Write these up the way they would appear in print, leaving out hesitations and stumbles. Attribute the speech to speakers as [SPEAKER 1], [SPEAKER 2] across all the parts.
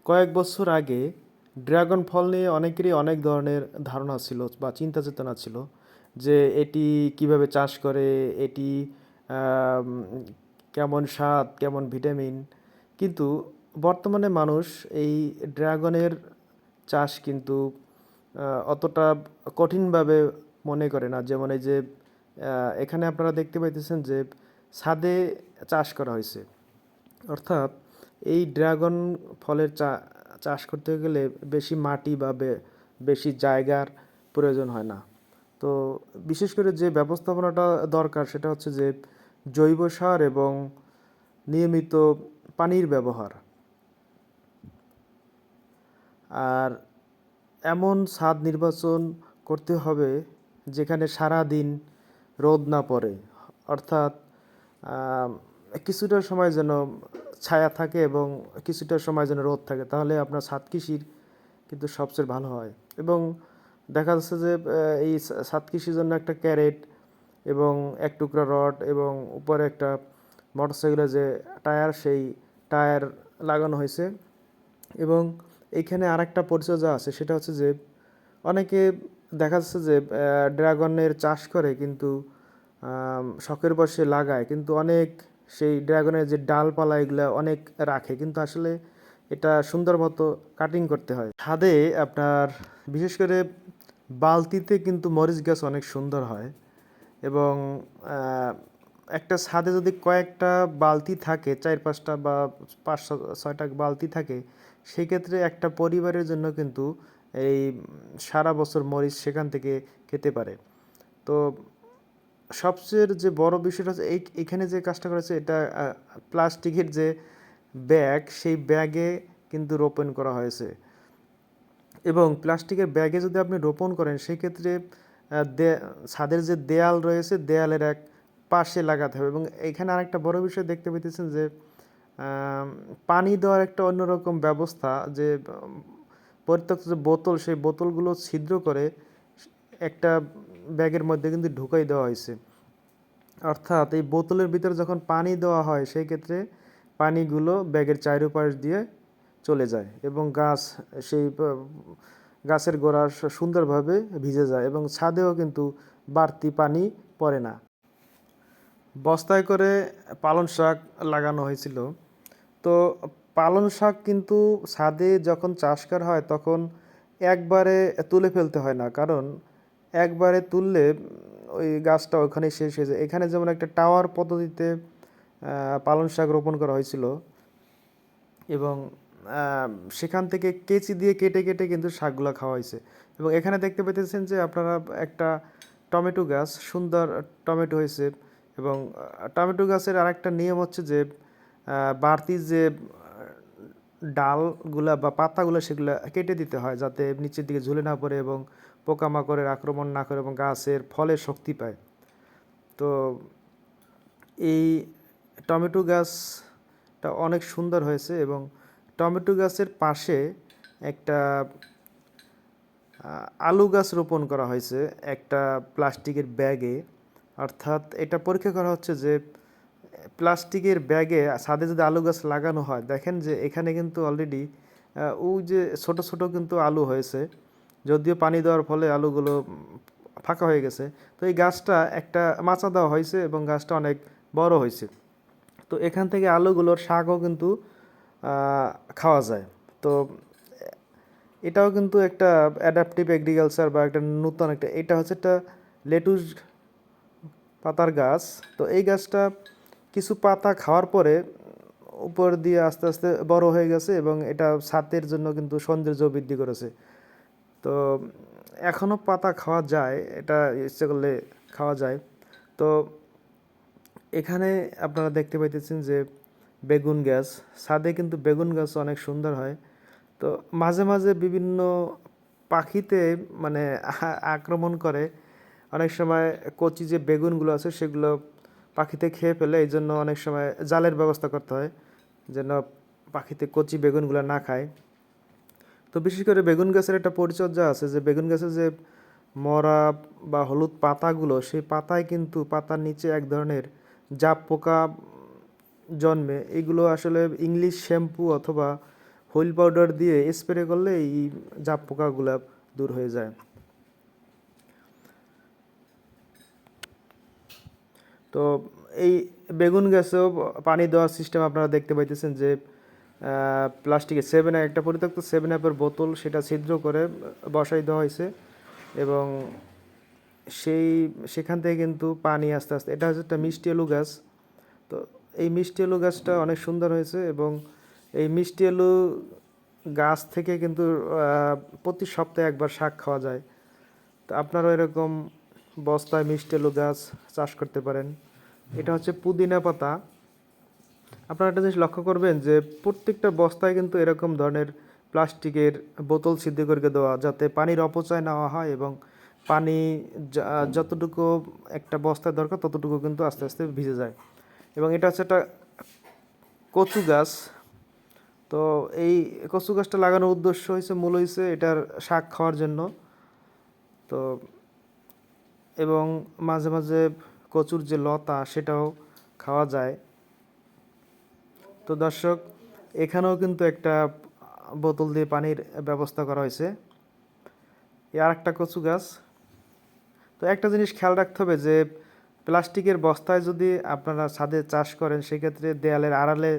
[SPEAKER 1] কয়েক বছর আগে ড্রাগন ফল নিয়ে অনেকেরই অনেক ধরনের ধারণা ছিল বা চিন্তা চেতনা ছিল যে এটি কিভাবে চাষ করে, এটি আম, কেমন স্বাদ, কেমন ভিটামিন। কিন্তু বর্তমানে মানুষ এই ড্রাগনের চাষ কিন্তু অতটা কঠিনভাবে মনে করে না। যেমন এই যে এখানে আপনারা দেখতে পাইতেছেন যে ছাদে চাষ করা হয়েছে, অর্থাৎ এই ড্রাগন ফলের চাষ করতে গেলে বেশি মাটি বা বেশি জায়গার প্রয়োজন হয় না। তো বিশেষ করে যে ব্যবস্থাপনাটা দরকার সেটা হচ্ছে যে জৈব সার এবং নিয়মিত পানির ব্যবহার। আর এমন ছাদ নির্বাচন করতে হবে যেখানে সারা দিন রোদ না পড়ে, অর্থাৎ আম, কিছুটা সময় যেন ছায়া থাকে এবং কিছুটা সময় যেন রোদ থাকে, তাহলে আপনার ছাদ কৃষির কিন্তু সবচেয়ে ভালো হয়। এবং দেখা যাচ্ছে যে এই ছাদ কৃষির জন্য একটা ক্যারেট এবং এক টুকরা রড এবং উপরে একটা মোটরসাইকেলের যে টায়ার, সেই টায়ার লাগানো হয়েছে। এবং এইখানে আরেকটা পরিচর্যা আছে, সেটা হচ্ছে যে অনেকে দেখা যাচ্ছে যে ড্রাগনের চাষ করে কিন্তু শখের বশে লাগায়, কিন্তু অনেক সেই ড্রাগনের যে ডালপালা এগুলো অনেক রাখে, কিন্তু আসলে এটা সুন্দর মতো কাটিং করতে হয়। ছাদে আপনার বিশেষ করে বালতিতে কিন্তু মরিচ গাছ অনেক সুন্দর হয়। এবং আহ, একটা ছাদে যদি কয়েকটা বালতি থাকে, 4-5টা বা 5-6টা বালতি থাকে, সেক্ষেত্রে একটা পরিবারের জন্য কিন্তু এই সারা বছর মরিচ সেখান থেকে খেতে পারে। তো সবচেয়ে যে বড় বিষয়টা হচ্ছে এখানে যে কাজটা করেছে এটা প্লাস্টিকের যে ব্যাগ, সেই ব্যাগে কিন্তু রোপণ করা হয়েছে। এবং প্লাস্টিকের ব্যাগে যদি আপনি রোপণ করেন সেক্ষেত্রে ছাদের যে দেয়াল রয়েছে, দেয়ালের এক পাশে লাগাতে হবে। এবং এখানে আরেকটা বড় বিষয় দেখতে পেতেছেন যে পানি দেওয়ার একটা অন্যরকম ব্যবস্থা, যে পরিত্যক্ত যে বোতল, সেই বোতলগুলো ছিদ্র করে একটা ব্যাগের মধ্যে কিন্তু ঢুকাই দেওয়া হয়েছে। অর্থাৎ এই বোতলের ভিতরে যখন পানি দেওয়া হয় সেই ক্ষেত্রে পানিগুলো ব্যাগের চারপাশ দিয়ে চলে যায় এবং সেই গাছের গোড়া সুন্দরভাবে ভিজে যায় এবং ছাদেও কিন্তু বাড়তি পানি পড়ে না। বস্তায় করে পালং শাক লাগানো হয়েছিল। তো পালং শাক কিন্তু ছাদে যখন চাষ করা হয় তখন একবারে তুলে ফেলতে হয় না, কারণ একবারে তুললে ওই গাছটা ওখানে শেষ হয়ে যায়। এখানে যেমন একটা টাওয়ার পদ্ধতিতে পালং শাক রোপণ করা হয়েছিল এবং সেখান থেকে কেচি দিয়ে কেটে কেটে কিন্তু শাকগুলো খাওয়া হয়েছে। এবং এখানে দেখতে পেতেছেন যে আপনারা একটা টমেটো গাছ, সুন্দর টমেটো হয়েছে। এবং টমেটো গাছের আরেকটা নিয়ম হচ্ছে যে বাড়তি যে ডালগুলা বা পাতাগুলো সেগুলো কেটে দিতে হয় যাতে নিচের দিকে ঝুলে না পড়ে এবং পোকামাকড়ের আক্রমণ না করে এবং গাছের ফলের শক্তি পায়। তো এই টমেটো গাছটা অনেক সুন্দর হয়েছে এবং টমেটো গাছের পাশে একটা আলু গাছ রোপণ করা হয়েছে একটা প্লাস্টিকের ব্যাগে। অর্থাৎ এটা পরীক্ষা করা হচ্ছে যে প্লাস্টিকের ব্যাগে ছাদে যদি আলু গাছ লাগানো হয়, দেখেন যে এখানে কিন্তু অলরেডি ওই যে ছোট ছোট কিন্তু আলু হয়েছে, যদিও পানি দেওয়ার ফলে আলুগুলো ফাঁকা হয়ে গেছে। তো এই গাছটা একটা মাচা দেওয়া হয়েছে এবং গাছটা অনেক বড় হয়েছে। তো এখান থেকে আলুগুলোর শাকও কিন্তু খাওয়া যায়। তো এটাও কিন্তু একটা অ্যাডাপটিভ এগ্রিকালচার বা একটা নূতন একটা, এটা হচ্ছে একটা লেটুস পাতার গাছ। তো এই গাছটা কিছু পাতা খাওয়ার পরে উপর দিয়ে আস্তে আস্তে বড় হয়ে গেছে এবং এটা ছাদের জন্য কিন্তু সৌন্দর্য বৃদ্ধি করেছে। তো এখনও পাতা খাওয়া যায়, এটা ইচ্ছে করলে খাওয়া যায়। তো এখানে আপনারা দেখতে পাইতেছেন যে বেগুন গাছ, ছাদে কিন্তু বেগুন গাছ অনেক সুন্দর হয়। তো মাঝে মাঝে বিভিন্ন পাখিতে মানে আক্রমণ করে। অনেক সময় কচি যে বেগুনগুলো আছে সেগুলো পাখিতে খেয়ে ফেলে, এই জন্য অনেক সময় জালের ব্যবস্থা করতে হয় যেন পাখিতে কচি বেগুনগুলো না খায়। তো বিশেষ করে বেগুন গাছের একটা পরিচর্যা আছে, যে বেগুন গাছের যে মরা বা হলুদ পাতাগুলো, সেই পাতায় কিন্তু পাতার নিচে এক ধরনের জাপ পোকা জন্মে। এগুলো আসলে ইংলিশ শ্যাম্পু অথবা হুইল পাউডার দিয়ে স্প্রে করলে এই জাপ পোকাগুলো দূর হয়ে যায়। তো এই বেগুন গাছেও পানি দেওয়ার সিস্টেম আপনারা দেখতে পাইতেছেন যে প্লাস্টিকের একটা পরিত্যক্ত 7 আপের বোতল সেটা ছিদ্র করে বসাই দেওয়া হয়েছে এবং সেখান থেকে কিন্তু পানি আস্তে আস্তে, এটা হচ্ছে একটা মিষ্টি আলু গাছ। তো এই মিষ্টি আলু গাছটা অনেক সুন্দর হয়েছে এবং এই মিষ্টি আলু গাছ থেকে কিন্তু প্রতি সপ্তাহে একবার শাক খাওয়া যায়। তো আপনারাও এরকম বস্তায় মিষ্টি আলু গাছ চাষ করতে পারেন। এটা হচ্ছে পুদিনা পাতা। আপনারা একটা জিনিস লক্ষ্য করবেন যে প্রত্যেকটা বস্তায় কিন্তু এরকম ধরনের প্লাস্টিকের বোতল ছিদ্র করে দেওয়া, যাতে পানির অপচয় না হয় এবং পানি যতটুকু একটা বস্তায় দরকার ততটুকু কিন্তু আস্তে আস্তে ভিজে যায়। এবং এটা হচ্ছে একটা কচু গাছ। তো এই কচু গাছটা লাগানোর উদ্দেশ্য মূল হয়েছে এটার শাক খাওয়ার জন্য। তো এবং মাঝে মাঝে কচুর যে লতা সেটাও খাওয়া যায়। তো দর্শক, এখানেও কিন্তু একটা বোতল দিয়ে পানির ব্যবস্থা করা হয়েছে। আর একটা কচু গাছ। তো একটা জিনিস খেয়াল রাখতে হবে যে প্লাস্টিকের বস্তায় যদি আপনারা ছাদে চাষ করেন সেক্ষেত্রে দেয়ালের আড়ালে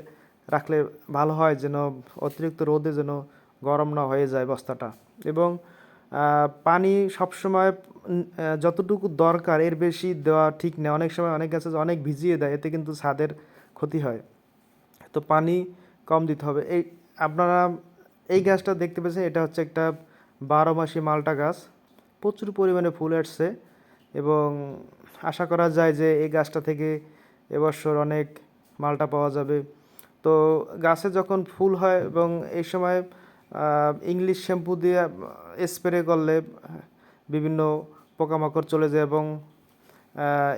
[SPEAKER 1] রাখলে ভালো হয়, যেন অতিরিক্ত রোদে যেন গরম না হয়ে যায় বস্তাটা। এবং পানি সবসময় যতটুকু দরকার এর বেশি দেওয়া ঠিক না। অনেক সময় অনেক গাছে অনেক ভিজিয়ে দেয়, এতে কিন্তু ছাদের ক্ষতি হয়। তো পানি কম দিতে হবে। আপনারা এই গাছটা দেখতে পেয়েছেন, এটা হচ্ছে একটা 12 মাসি মালটা গাছ। প্রচুর পরিমাণে ফুল আসছে এবং আশা করা যায় যে এই গাছটা থেকে এবছর অনেক মালটা পাওয়া যাবে। তো গাছে যখন ফুল হয় এবং এই সময় ইংলিশ শ্যাম্পু দিয়ে স্প্রে করলে বিভিন্ন পোকামাকড় চলে যায় এবং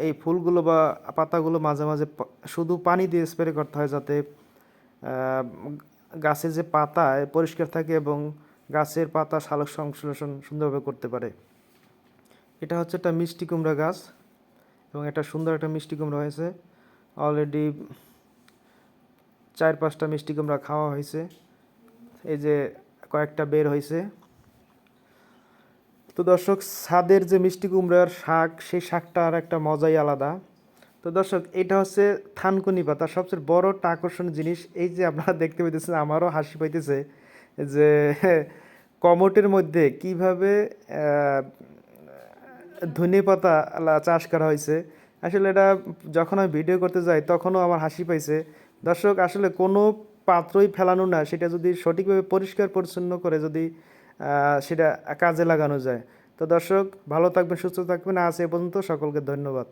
[SPEAKER 1] এই ফুলগুলো বা পাতাগুলো মাঝে মাঝে শুধু পানি দিয়ে স্প্রে করতে হয়, যাতে গাছের যে পাতা পরিষ্কার থাকে এবং গাছের পাতা সালোক সংশ্লেষণ সুন্দরভাবে করতে পারে। এটা হচ্ছে একটা মিষ্টি কুমড়া গাছ এবং এটা সুন্দর একটা মিষ্টি কুমড়া হয়েছে। অলরেডি 4-5টা মিষ্টি কুমড়া খাওয়া হয়েছে, এই যে কয়েকটা বের হয়েছে। তো দর্শক, ছাদের যে মিষ্টি কুমড়ার শাক, সেই শাকটা আর একটা মজাই আলাদা। তো দর্শক, এটা হচ্ছে থানকুনি পাতা। সবচেয়ে বড় একটা আকর্ষণীয় জিনিস এই যে আপনারা দেখতে পাইতেছেন, আমারও হাসি পাইতেছে যে কমোটের মধ্যে কিভাবে ধনে পাতা চাষ করা হয়েছে। আসলে এটা যখন আমি ভিডিও করতে যাই তখনও আমার হাসি পাইছে। দর্শক, আসলে কোনো পাত্রই ফেলানো না, সেটা যদি সঠিকভাবে পরিষ্কার পরিচ্ছন্ন করে যদি সেটা কাজে লাগানো যায়। তো দর্শক, ভালো থাকবেন, সুস্থ থাকবেন। আজ এ পর্যন্ত, সকলকে ধন্যবাদ।